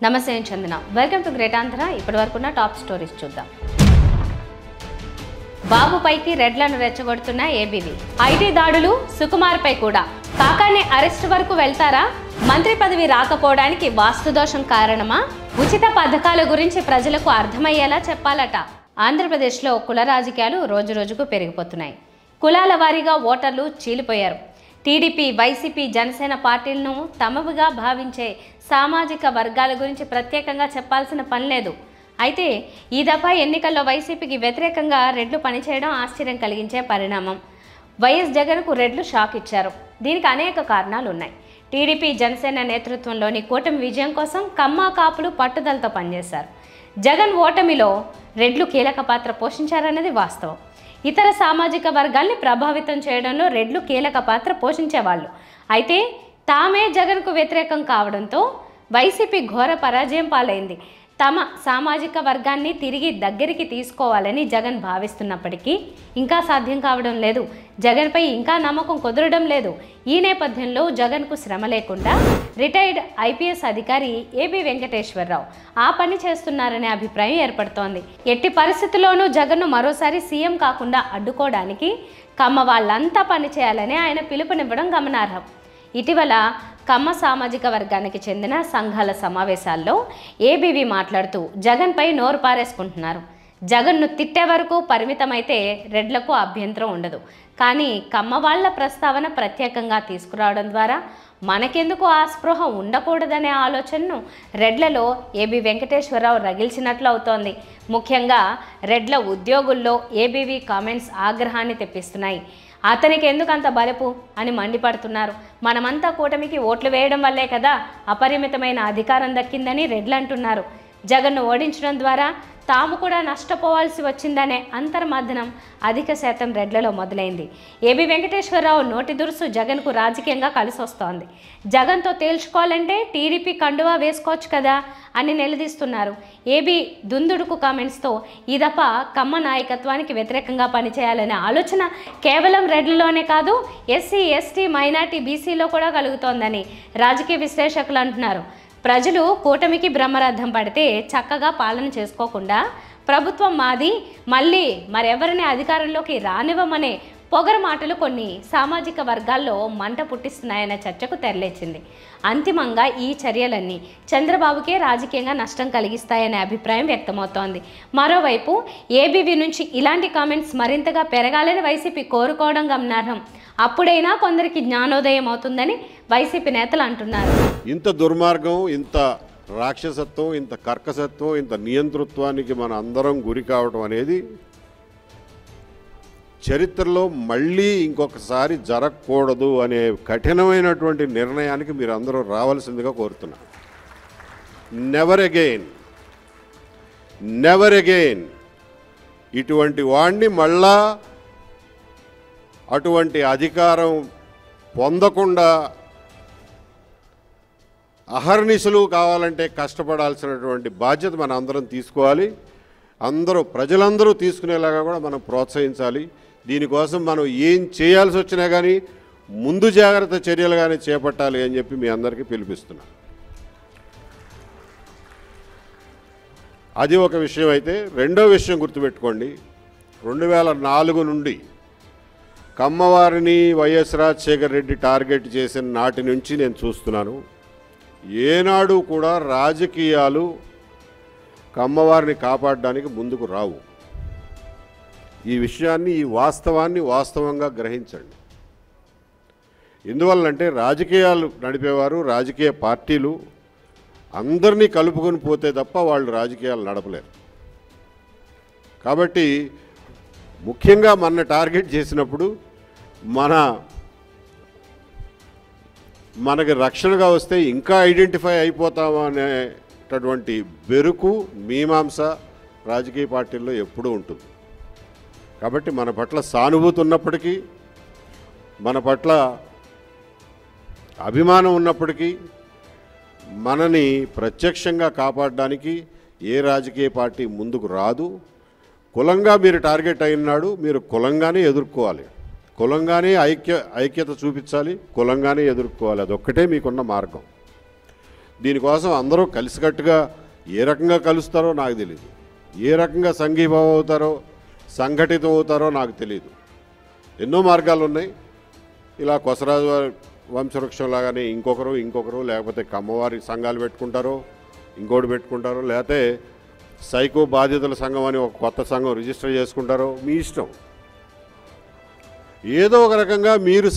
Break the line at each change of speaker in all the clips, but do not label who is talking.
నమస్తే నేను Chandana. Welcome to great Andhra. ఇప్పటివరకున్న టాప్ స్టోరీస్ చూద్దాం. బాబుపైకి రెడ్లను రెచ్చగొడుతున్న ఏబీవీ. ఐటీ దాడులు సుకుమార్పై కూడా. కాకాని అరెస్ట్ వరకు వెళ్తారా? మంత్రి పదవి రాకపోవడానికి వాస్తుదోషం కారణమా? ఉచిత పథకాల గురించి ప్రజలకు అర్థమయ్యేలా చెప్పాలట. ఆంధ్రప్రదేశ్లో కుల రాజకీయాలు రోజురోజుకు పెరిగిపోతున్నాయి. కులాల వారీగా ఓటర్లు చీలిపోయారు. టీడీపీ, వైసీపీ, జనసేన పార్టీలను తమవిగా భావించే సామాజిక వర్గాల గురించి ప్రత్యేకంగా చెప్పాల్సిన పని లేదు. అయితే ఈ దఫా ఎన్నికల్లో వైసీపీకి వ్యతిరేకంగా రెడ్లు పనిచేయడం ఆశ్చర్యం కలిగించే పరిణామం. వైఎస్ జగన్కు రెడ్లు షాక్ ఇచ్చారు. దీనికి అనేక కారణాలు ఉన్నాయి. టీడీపీ, జనసేన నేతృత్వంలోని కూటమి విజయం కోసం కమ్మ కాపులు పట్టుదలతో పనిచేశారు. జగన్ ఓటమిలో రెడ్లు కీలక పాత్ర పోషించారన్నది వాస్తవం. ఇతర సామాజిక వర్గాల్ని ప్రభావితం చేయడంలో రెడ్లు కీలక పాత్ర పోషించేవాళ్ళు. అయితే తామే జగన్కు వ్యతిరేకం కావడంతో వైసీపీ ఘోర పరాజయం పాలైంది. తమ సామాజిక వర్గాన్ని తిరిగి దగ్గరికి తీసుకోవాలని జగన్ భావిస్తున్నప్పటికీ ఇంకా సాధ్యం కావడం లేదు. జగన్పై ఇంకా నమ్మకం కుదరడం లేదు. ఈ నేపథ్యంలో జగన్కు శ్రమ లేకుండా రిటైర్డ్ ఐపీఎస్ అధికారి ఏబీ వెంకటేశ్వరరావు ఆ పని చేస్తున్నారనే అభిప్రాయం ఏర్పడుతోంది. ఎట్టి పరిస్థితుల్లోనూ జగన్ను మరోసారి సీఎం కాకుండా అడ్డుకోవడానికి కమ్మ వాళ్ళంతా పనిచేయాలని ఆయన పిలుపునివ్వడం గమనార్హం. ఇటీవల కమ్మ సామాజిక వర్గానికి చెందిన సంఘాల సమావేశాల్లో ఏబీవీ మాట్లాడుతూ జగన్పై నోరు పారేసుకుంటున్నారు. జగన్ను తిట్టే వరకు పరిమితమైతే రెడ్లకు అభ్యంతరం ఉండదు. కానీ కమ్మ వాళ్ళ ప్రస్తావన ప్రత్యేకంగా తీసుకురావడం ద్వారా మనకెందుకు ఆ స్పృహ ఉండకూడదనే ఆలోచనను రెడ్లలో ఏబీ వెంకటేశ్వరరావు రగిల్చినట్లు అవుతోంది. ముఖ్యంగా రెడ్ల ఉద్యోగుల్లో ఏబీవీ కామెంట్స్ ఆగ్రహాన్ని తెప్పిస్తున్నాయి. అతనికి ఎందుకు అంత బలపు అని మండిపడుతున్నారు. మనమంతా కూటమికి ఓట్లు వేయడం వల్లే కదా అపరిమితమైన అధికారం దక్కిందని రెడ్లు అంటున్నారు. జగన్ను ఓడించడం ద్వారా తాము కూడా నష్టపోవాల్సి వచ్చిందనే అంతర్మథనం అధిక శాతం రెడ్లలో మొదలైంది. ఏబీ వెంకటేశ్వరరావు నోటి దురుసు జగన్కు రాజకీయంగా కలిసొస్తోంది. జగన్తో తేల్చుకోవాలంటే టీడీపీ కండువా వేసుకోవచ్చు కదా అని నిలదీస్తున్నారు. ఏబీ దుందుడుకు కామెంట్స్తో ఈ దఫా కమ్మ నాయకత్వానికి వ్యతిరేకంగా పనిచేయాలనే ఆలోచన కేవలం రెడ్లలోనే కాదు, ఎస్సీ, ఎస్టీ, మైనార్టీ, బీసీలో కూడా కలుగుతోందని రాజకీయ విశ్లేషకులు అంటున్నారు. ప్రజలు కూటమికి బ్రహ్మరథం పడితే చక్కగా పాలన చేసుకోకుండా ప్రభుత్వం మాది, మళ్ళీ మరెవరిని అధికారంలోకి రానివ్వమనే పొగరు మాటలు కొన్ని సామాజిక వర్గాల్లో మంట పుట్టిస్తున్నాయన్న చర్చకు తెరలేచింది. అంతిమంగా ఈ చర్యలన్నీ చంద్రబాబుకే రాజకీయంగా నష్టం కలిగిస్తాయనే అభిప్రాయం వ్యక్తమవుతోంది. మరోవైపు ఏబీవీ నుంచి ఇలాంటి కామెంట్స్ మరింతగా పెరగాలని వైసీపీ కోరుకోవడం గమనార్హం. అప్పుడైనా కొందరికి జ్ఞానోదయం అవుతుందని వైసీపీ నేతలు అంటున్నారు.
ఇంత దుర్మార్గం, ఇంత రాక్షసత్వం, ఇంత కర్కసత్వం, ఇంత నియంతృత్వానికి మన అందరం గురి కావడం అనేది చరిత్రలో మళ్ళీ ఇంకొకసారి జరగకూడదు అనే కఠినమైనటువంటి నిర్ణయానికి మీరు అందరూ రావాల్సిందిగా కోరుతున్నారు. నెవర్ అగైన్, నెవర్ అగైన్ ఇటువంటి వాడిని మళ్ళా అటువంటి అధికారం పొందకుండా అహర్నిశలు కావాలంటే కష్టపడాల్సినటువంటి బాధ్యత మన అందరం తీసుకోవాలి. ప్రజలందరూ తీసుకునేలాగా కూడా మనం ప్రోత్సహించాలి. దీనికోసం మనం ఏం చేయాల్సి వచ్చినా కానీ ముందు జాగ్రత్త చర్యలు కానీ చేపట్టాలి అని చెప్పి మీ అందరికీ పిలిపిస్తున్నాను. అది ఒక విషయం. అయితే రెండో విషయం గుర్తుపెట్టుకోండి. 2004 నుండి కమ్మవారిని వైఎస్ రాజశేఖర రెడ్డి టార్గెట్ చేసిన నాటి నుంచి నేను చూస్తున్నాను. ఏనాడు కూడా రాజకీయాలు కమ్మవారిని కాపాడడానికి ముందుకు రావు. ఈ విషయాన్ని, ఈ వాస్తవాన్ని వాస్తవంగా గ్రహించండి. ఎందువల్లంటే రాజకీయాలు నడిపేవారు, రాజకీయ పార్టీలు అందరినీ కలుపుకొని పోతే తప్ప వాళ్ళు రాజకీయాలు నడపలేరు. కాబట్టి ముఖ్యంగా మన టార్గెట్ చేసినప్పుడు మనకి రక్షణగా వస్తే ఇంకా ఐడెంటిఫై అయిపోతామనేటటువంటి బెరుకు, మీమాంస రాజకీయ పార్టీల్లో ఎప్పుడూ ఉంటుంది. కాబట్టి మన పట్ల సానుభూతి ఉన్నప్పటికీ, మన పట్ల అభిమానం ఉన్నప్పటికీ మనని ప్రత్యక్షంగా కాపాడడానికి ఏ రాజకీయ పార్టీ ముందుకు రాదు. కులంగా మీరు టార్గెట్ అయినాడు, మీరు కులంగానే ఎదుర్కోవాలి, కులంగానే ఐక్యత చూపించాలి, కులంగానే ఎదుర్కోవాలి. అదొక్కటే మీకున్న మార్గం. దీనికోసం అందరూ కలిసికట్టుగా ఏ రకంగా కలుస్తారో నాకు తెలియదు, ఏ రకంగా సంఘీభావం అవుతారో సంఘటితం అవుతారో నాకు తెలియదు. ఎన్నో మార్గాలు ఉన్నాయి. ఇలా కొసరాజు వంశవృక్షం లాగానే ఇంకొకరు లేకపోతే కమ్మవారి సంఘాలు పెట్టుకుంటారో ఇంకోటి పెట్టుకుంటారో, లేకపోతే సైకో బాధితుల సంఘం అని ఒక కొత్త సంఘం రిజిస్టర్ చేసుకుంటారో మీ ఇష్టం. ఏదో ఒక రకంగా మీరు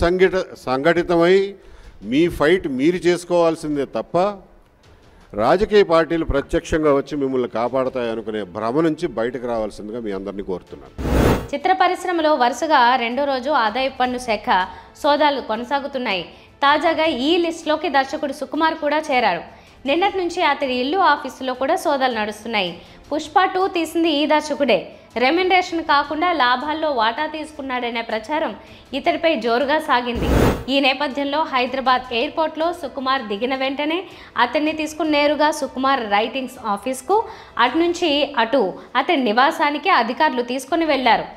సంఘటితమై మీ ఫైట్ మీరు చేసుకోవాల్సిందే తప్ప రాజకీయ పార్టీలు ప్రత్యక్షంగా వచ్చి మిమ్మల్ని కాపాడతాయి అనుకునే భ్రమ నుంచి బయటకు రావాల్సిందిగా మీ అందరినీ కోరుతున్నాను.
చిత్ర పరిశ్రమలో వరుసగా రెండో రోజు ఆదాయపు పన్ను శాఖ సోదాలు కొనసాగుతున్నాయి. తాజాగా ఈ లిస్టులోకి దర్శకుడు సుకుమార్ కూడా చేరాడు. నిన్నటి నుంచి అతడి ఇల్లు ఆఫీసులో కూడా సోదాలు నడుస్తున్నాయి. పుష్ప 2 తీసింది ఈ దర్శకుడే. రెమ్యునరేషన్ కాకుండా లాభాల్లో వాటా తీసుకున్నాడనే ప్రచారం ఇతడిపై జోరుగా సాగింది. ఈ నేపథ్యంలో హైదరాబాద్ ఎయిర్పోర్ట్లో సుకుమార్ దిగిన వెంటనే అతన్ని తీసుకుని నేరుగా సుకుమార్ రైటింగ్స్ ఆఫీస్కు, అటు నుంచి అటు అతని నివాసానికి అధికారులు తీసుకుని వెళ్లారు.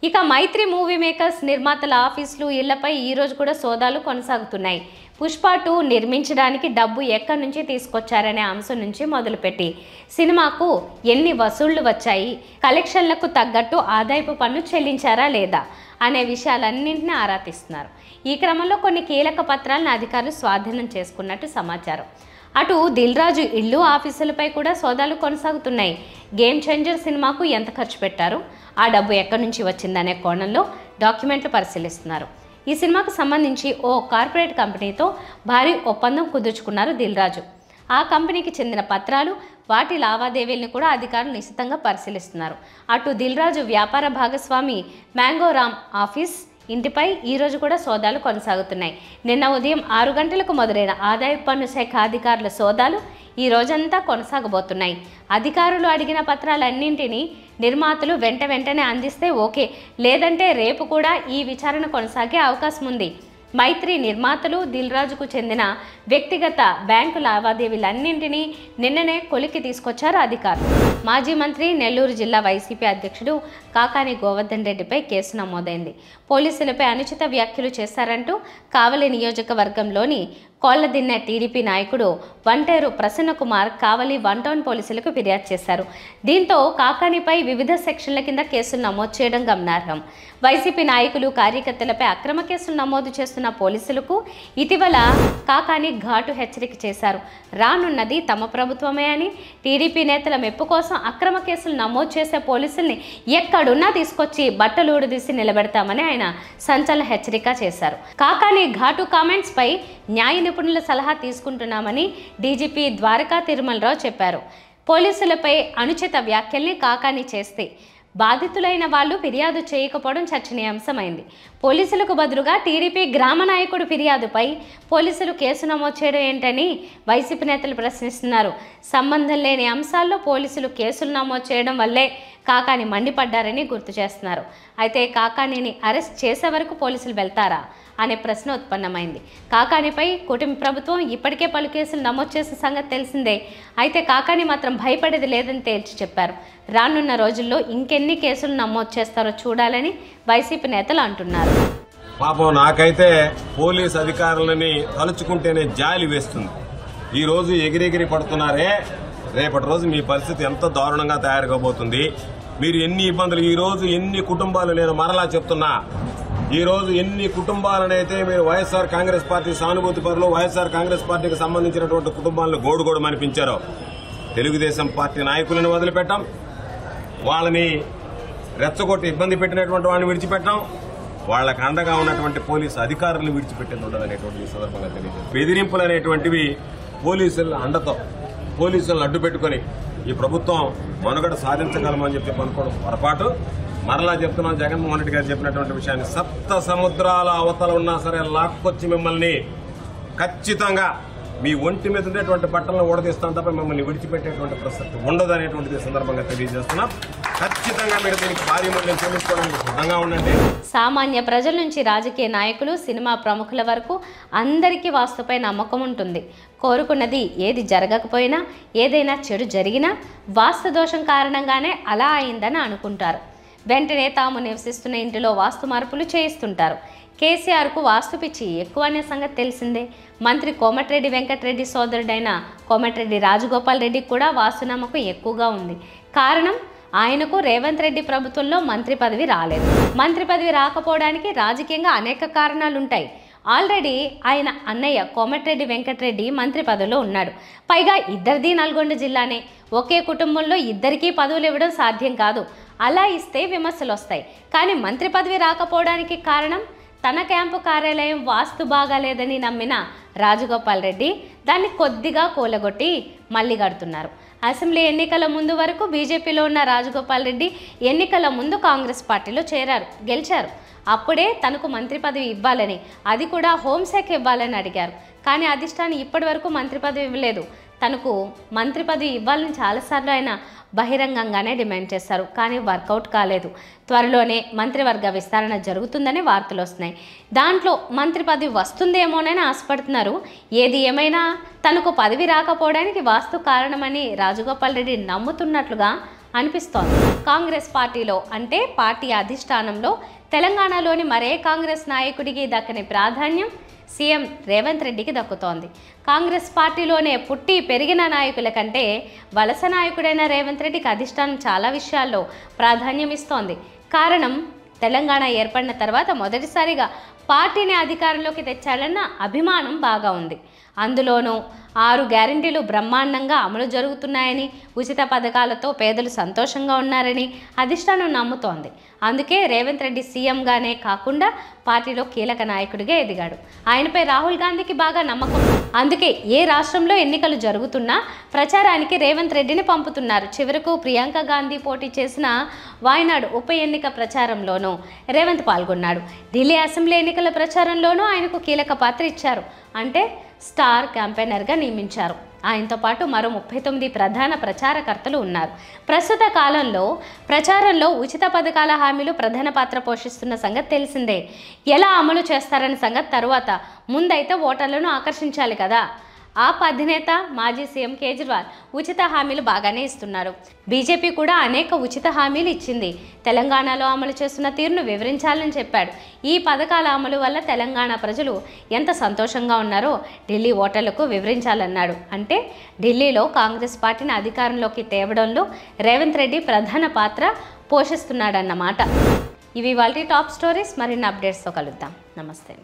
ఇక మైత్రి మూవీ మేకర్స్ నిర్మాతల ఆఫీసులు, ఇళ్లపై ఈరోజు కూడా సోదాలు కొనసాగుతున్నాయి. పుష్ప 2 నిర్మించడానికి డబ్బు ఎక్కడి నుంచి తీసుకొచ్చారనే అంశం నుంచి మొదలుపెట్టి సినిమాకు ఎన్ని వసూళ్లు వచ్చాయి, కలెక్షన్లకు తగ్గట్టు ఆదాయపు పన్ను చెల్లించారా లేదా అనే విషయాలన్నింటినీ ఆరా తీస్తున్నారు. ఈ క్రమంలో కొన్ని కీలక పత్రాలను అధికారులు స్వాధీనం చేసుకున్నట్టు సమాచారం. అటు దిల్ రాజు ఇల్లు, ఆఫీసులపై కూడా సోదాలు కొనసాగుతున్నాయి. గేమ్ చేంజర్ సినిమాకు ఎంత ఖర్చు పెట్టారు, ఆ డబ్బు ఎక్కడి నుంచి వచ్చిందనే కోణంలో డాక్యుమెంట్లు పరిశీలిస్తున్నారు. ఈ సినిమాకు సంబంధించి ఓ కార్పొరేట్ కంపెనీతో భారీ ఒప్పందం కుదుర్చుకున్నారు దిల్ రాజు. ఆ కంపెనీకి చెందిన పత్రాలు, వాటి లావాదేవీలను కూడా అధికారులు నిశితంగా పరిశీలిస్తున్నారు. అటు దిల్ రాజు వ్యాపార భాగస్వామి మ్యాంగో రామ్ ఆఫీస్, ఇంటిపై ఈరోజు కూడా సోదాలు కొనసాగుతున్నాయి. నిన్న ఉదయం 6 గంటలకు మొదలైన ఆదాయపు పన్ను శాఖ అధికారుల సోదాలు ఈ రోజంతా కొనసాగబోతున్నాయి. అధికారులు అడిగిన పత్రాలన్నింటినీ నిర్మాతలు వెంటనే అందిస్తే ఓకే, లేదంటే రేపు కూడా ఈ విచారణ కొనసాగే అవకాశం ఉంది. మైత్రి నిర్మాతలు, దిల్ రాజుకు చెందిన వ్యక్తిగత బ్యాంకు లావాదేవీలన్నింటినీ నిన్ననే కొలికి తీసుకొచ్చారు అధికారులు. మాజీ మంత్రి, నెల్లూరు జిల్లా వైసీపీ అధ్యక్షుడు కాకాని గోవర్ధన్ రెడ్డిపై కేసు నమోదైంది. పోలీసులపై అనుచిత వ్యాఖ్యలు చేశారంటూ కావలి నియోజకవర్గంలోని కోళ్లదిన్న టీడీపీ నాయకుడు వంటేరు ప్రసన్నకుమార్ కావలి 1 టౌన్ పోలీసులకు ఫిర్యాదు చేశారు. దీంతో కాకానిపై వివిధ సెక్షన్ల కింద కేసులు నమోదు చేయడం గమనార్హం. వైసీపీ నాయకులు, కార్యకర్తలపై అక్రమ కేసులు నమోదు చేస్తున్న పోలీసులకు ఇటీవల కాకాని ఘాటు హెచ్చరిక చేశారు. రానున్నది తమ ప్రభుత్వమే అని, టీడీపీ నేతల మెప్పు కోసం అక్రమ కేసులు నమోదు చేసే పోలీసుల్ని ఎక్కడున్నా తీసుకొచ్చి బట్టలూడదీసి నిలబెడతామని ఆయన సంచలన హెచ్చరిక చేశారు. కాకాని ఘాటు కామెంట్స్ పై న్యాయ నిపుణుల సలహా తీసుకుంటున్నామని డీజీపీ ద్వారకా తిరుమలరావు చెప్పారు. పోలీసులపై అనుచిత వ్యాఖ్యల్ని కాకాని చేస్తే బాధితులైన వాళ్ళు ఫిర్యాదు చేయకపోవడం చర్చనీయాంశమైంది. పోలీసులకు బదులుగా టీడీపీ గ్రామ నాయకుడు ఫిర్యాదుపై పోలీసులు కేసు నమోదు చేయడం ఏంటని వైసీపీ నేతలు ప్రశ్నిస్తున్నారు. సంబంధం లేని అంశాల్లో పోలీసులు కేసులు నమోదు చేయడం వల్లే కాకాని మండిపడ్డారని గుర్తు చేస్తున్నారు. అయితే కాకానిని అరెస్ట్ చేసే వరకు పోలీసులు వెళ్తారా అనే ప్రశ్న ఉత్పన్నమైంది. కాకానిపై కూటమి ప్రభుత్వం ఇప్పటికే పలు కేసులు నమోదు చేసిన సంగతి తెలిసిందే. అయితే కాకాని మాత్రం భయపడేది లేదని తేల్చి చెప్పారు. రానున్న రోజుల్లో ఇంకెన్ని కేసులు నమోదు చేస్తారో చూడాలని వైసీపీ నేతలు అంటున్నారు.
పాపం నాకైతే పోలీస్ అధికారులని తలుచుకుంటేనే జాలి వేస్తుంది. ఈ రోజు ఎగిరెగిరి పడుతున్నారే, రేపటి రోజు మీ పరిస్థితి ఎంత దారుణంగా తయారు కాబోతుంది. మీరు ఎన్ని ఇబ్బందులు, ఈ రోజు ఎన్ని కుటుంబాలు, నేను మరలా చెప్తున్నా, ఈ రోజు ఎన్ని కుటుంబాలనైతే మీరు వైఎస్ఆర్ కాంగ్రెస్ పార్టీ సానుభూతి పరులు, వైఎస్ఆర్ కాంగ్రెస్ పార్టీకి సంబంధించినటువంటి కుటుంబాలను గోడుగోడు అనిపించారో, తెలుగుదేశం పార్టీ నాయకులను వదిలిపెట్టాం, వాళ్ళని రెచ్చగొట్టి ఇబ్బంది పెట్టినటువంటి వాళ్ళని విడిచిపెట్టాం, వాళ్ళకు అండగా ఉన్నటువంటి పోలీసు అధికారులను విడిచిపెట్టేది ఉండదనేటువంటి సందర్భంగా తెలియదు. బెదిరింపులు అనేటువంటివి పోలీసుల అండతో, పోలీసులను అడ్డు పెట్టుకుని ఈ ప్రభుత్వం మనుగడ సాధించగలమని చెప్పి అనుకోవడం పొరపాటు. మరలా చెప్తున్నాం, జగన్మోహన్ రెడ్డి గారు చెప్పినటువంటి విషయాన్ని, 7 సముద్రాల అవతల ఉన్నా సరే లాక్కొచ్చి మిమ్మల్ని ఖచ్చితంగా మీ ఒంటి మీద ఉండేటువంటి బట్టలను ఓడదీస్తాం తప్ప మిమ్మల్ని విడిచిపెట్టేటువంటి ప్రసక్తి ఉండదు అనేటువంటిది సందర్భంగా తెలియజేస్తున్నాం. ఖచ్చితంగా మీరు దీనికి భారీ మూల్యం చెల్లించుకోవడానికి సిద్ధంగా ఉండండి.
సామాన్య ప్రజల నుంచి రాజకీయ నాయకులు, సినిమా ప్రముఖుల వరకు అందరికీ వాస్తుపై నమ్మకం ఉంటుంది. కోరుకున్నది ఏది జరగకపోయినా, ఏదైనా చెడు జరిగినా వాస్తు దోషం కారణంగానే అలా అయిందని అనుకుంటారు. వెంటనే తాము నివసిస్తున్న ఇంటిలో వాస్తు మార్పులు చేయిస్తుంటారు. కేసీఆర్కు వాస్తు పిచ్చి ఎక్కువ అనే సంగతి తెలిసిందే. మంత్రి కోమటిరెడ్డి వెంకటరెడ్డి సోదరుడైన కోమటిరెడ్డి రాజగోపాల్ రెడ్డికి కూడా వాస్తు నమ్మకం ఎక్కువగా ఉంది. కారణం, ఆయనకు రేవంత్ రెడ్డి ప్రభుత్వంలో మంత్రి పదవి రాలేదు. మంత్రి పదవి రాకపోవడానికి రాజకీయంగా అనేక కారణాలుంటాయి. ఆల్రెడీ ఆయన అన్నయ్య కోమటిరెడ్డి వెంకటరెడ్డి మంత్రి పదవిలో ఉన్నాడు. పైగా ఇద్దరిది నల్గొండ జిల్లానే. ఒకే కుటుంబంలో ఇద్దరికీ పదవులు ఇవ్వడం సాధ్యం కాదు. అలా ఇస్తే విమర్శలు వస్తాయి. కానీ మంత్రి పదవి రాకపోవడానికి కారణం, తన క్యాంపు కార్యాలయం వాస్తు బాగాలేదని నమ్మిన రాజగోపాల్ రెడ్డి దాన్ని కొద్దిగా కూలగొట్టి మళ్ళీ కడుతున్నారు. అసెంబ్లీ ఎన్నికల ముందు వరకు బీజేపీలో ఉన్న రాజగోపాల్ రెడ్డి ఎన్నికల ముందు కాంగ్రెస్ పార్టీలో చేరారు, గెలిచారు. అప్పుడే తనకు మంత్రి పదవి ఇవ్వాలని, అది కూడా హోంశాఖ ఇవ్వాలని అడిగారు. కానీ అధిష్టానం ఇప్పటి వరకు మంత్రి పదవి ఇవ్వలేదు. తనకు మంత్రి పదవి ఇవ్వాలని చాలాసార్లు ఆయన బహిరంగంగానే డిమాండ్ చేశారు. కానీ వర్కౌట్ కాలేదు. త్వరలోనే మంత్రివర్గ విస్తరణ జరుగుతుందని వార్తలు వస్తున్నాయి. దాంట్లో మంత్రి పదవి వస్తుందేమోనని ఆశపడుతున్నారు. ఏది ఏమైనా తనకు పదవి రాకపోవడానికి వాస్తు కారణమని రాజగోపాల్ రెడ్డి నమ్ముతున్నట్లుగా అనిపిస్తోంది. కాంగ్రెస్ పార్టీలో అంటే పార్టీ అధిష్టానంలో తెలంగాణలోని మరే కాంగ్రెస్ నాయకుడికి దక్కని ప్రాధాన్యం సీఎం రేవంత్ రెడ్డికి దక్కుతోంది. కాంగ్రెస్ పార్టీలోనే పుట్టి పెరిగిన నాయకుల కంటే వలస నాయకుడైన రేవంత్ రెడ్డికి అధిష్టానం చాలా విషయాల్లో ప్రాధాన్యం ఇస్తోంది. కారణం, తెలంగాణ ఏర్పడిన తర్వాత మొదటిసారిగా పార్టీని అధికారంలోకి తెచ్చాడన్న అభిమానం బాగా ఉంది. అందులోనూ 6 గ్యారెంటీలు బ్రహ్మాండంగా అమలు జరుగుతున్నాయని, ఉచిత పథకాలతో పేదలు సంతోషంగా ఉన్నారని అధిష్టానం నమ్ముతోంది. అందుకే రేవంత్ రెడ్డి సీఎంగానే కాకుండా పార్టీలో కీలక నాయకుడిగా ఎదిగాడు. ఆయనపై రాహుల్ గాంధీకి బాగా నమ్మకం. అందుకే ఏ రాష్ట్రంలో ఎన్నికలు జరుగుతున్నా ప్రచారానికి రేవంత్ రెడ్డిని పంపుతున్నారు. చివరకు ప్రియాంక గాంధీ పోటీ చేసిన వాయనాడు ఉప ఎన్నిక ప్రచారంలోనూ రేవంత్ పాల్గొన్నాడు. ఢిల్లీ అసెంబ్లీ ఎన్నికల ప్రచారంలోనూ ఆయనకు కీలక పాత్ర ఇచ్చారు. అంటే స్టార్ క్యాంపెయినర్గా నియమించారు. ఆయనతో పాటు మరో 39 ప్రధాన ప్రచారకర్తలు ఉన్నారు. ప్రస్తుత కాలంలో ప్రచారంలో ఉచిత పథకాల హామీలు ప్రధాన పాత్ర పోషిస్తున్న సంగతి తెలిసిందే. ఎలా అమలు చేస్తారనే సంగతి తరువాత, ముందైతే ఓటర్లను ఆకర్షించాలి కదా. ఆప్ అధినేత మాజీ సీఎం కేజ్రీవాల్ ఉచిత హామీలు బాగానే ఇస్తున్నారు. బీజేపీ కూడా అనేక ఉచిత హామీలు ఇచ్చింది. తెలంగాణలో అమలు చేస్తున్న తీరును వివరించాలని చెప్పాడు. ఈ పథకాల అమలు వల్ల తెలంగాణ ప్రజలు ఎంత సంతోషంగా ఉన్నారో ఢిల్లీ ఓటర్లకు వివరించాలన్నాడు. అంటే ఢిల్లీలో కాంగ్రెస్ పార్టీని అధికారంలోకి తేవడంలో రేవంత్ రెడ్డి ప్రధాన పాత్ర పోషిస్తున్నాడన్నమాట. ఇవి వాళ్ళ టాప్ స్టోరీస్. మరిన్ని అప్డేట్స్తో కలుద్దాం. నమస్తే.